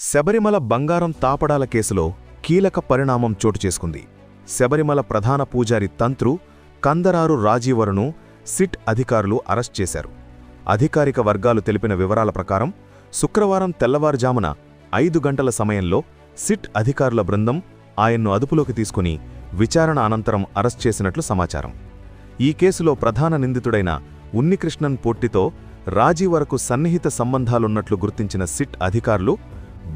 శబరిమల బంగారం తాపడాల కేసులో కీలక పరిణామం చోటుచేసుకుంది. శబరిమల ప్రధాన పూజారి తంత్రు కందరారు రాజీవరును సిట్ అధికారులు అరెస్ట్ చేశారు. అధికారిక వర్గాలు తెలిపిన వివరాల ప్రకారం శుక్రవారం తెల్లవారుజామున 5 గంటల సమయంలో సిట్ అధికారుల బృందం ఆయన్ను అదుపులోకి తీసుకుని విచారణ అనంతరం అరెస్ట్ చేసినట్లు సమాచారం. ఈ కేసులో ప్రధాన నిందితుడైన ఉన్నికృష్ణన్ పొట్టితో రాజీవరకు సన్నిహిత సంబంధాలున్నట్లు గుర్తించిన సిట్ అధికారులు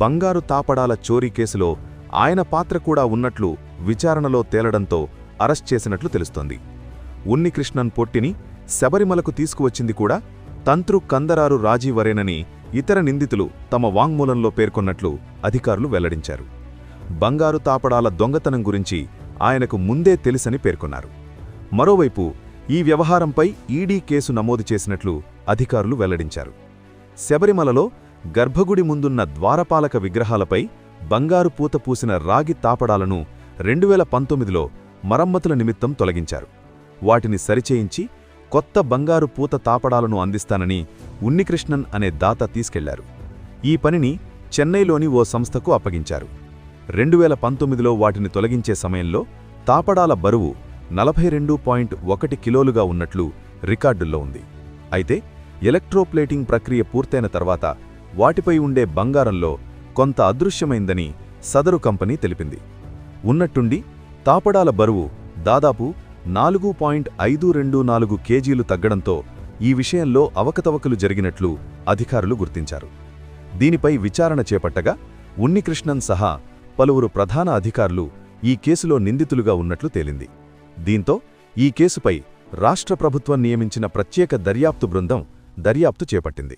బంగారు తాపడాల చోరీ కేసులో ఆయన పాత్ర కూడా ఉన్నట్లు విచారణలో తేలడంతో అరెస్ట్ చేసినట్లు తెలుస్తోంది. ఉన్నికృష్ణన్ పొట్టిని శబరిమలకు తీసుకువచ్చింది కూడా తంత్రు కందరారు రాజీవరేనని ఇతర నిందితులు తమ వాంగ్మూలంలో పేర్కొన్నట్లు అధికారులు వెల్లడించారు. బంగారు తాపడాల దొంగతనం గురించి ఆయనకు ముందే తెలుసని పేర్కొన్నారు. మరోవైపు ఈ వ్యవహారంపై ఈడీ కేసు నమోదు చేసినట్లు అధికారులు వెల్లడించారు. శబరిమలలో గర్భగుడి ముందున్న ద్వారపాలక విగ్రహాలపై బంగారు పూత పూసిన రాగి తాపడాలను 2019లో మరమ్మతుల నిమిత్తం తొలగించారు. వాటిని సరిచేయించి కొత్త బంగారు పూత తాపడాలను అందిస్తానని ఉన్నికృష్ణన్ అనే దాత తీసుకెళ్లారు. ఈ పనిని చెన్నైలోని ఓ సంస్థకు అప్పగించారు. 2019లో వాటిని తొలగించే సమయంలో తాపడాల బరువు 42.1 కిలోలుగా ఉన్నట్లు రికార్డుల్లో ఉంది. అయితే ఎలక్ట్రోప్లేటింగ్ ప్రక్రియ పూర్తయిన తర్వాత వాటిపై ఉండే బంగారంలో కొంత అదృశ్యమైందని సదరు కంపెనీ తెలిపింది. ఉన్నట్టుండి తాపడాల బరువు దాదాపు 4.524 కేజీలు తగ్గడంతో ఈ విషయంలో అవకతవకలు జరిగినట్లు అధికారులు గుర్తించారు. దీనిపై విచారణ చేపట్టగా ఉన్నికృష్ణన్ సహా పలువురు ప్రధాన అధికారులు ఈ కేసులో నిందితులుగా ఉన్నట్లు తేలింది. దీంతో ఈ కేసుపై రాష్ట్ర ప్రభుత్వం నియమించిన ప్రత్యేక దర్యాప్తు బృందం దర్యాప్తు చేపట్టింది.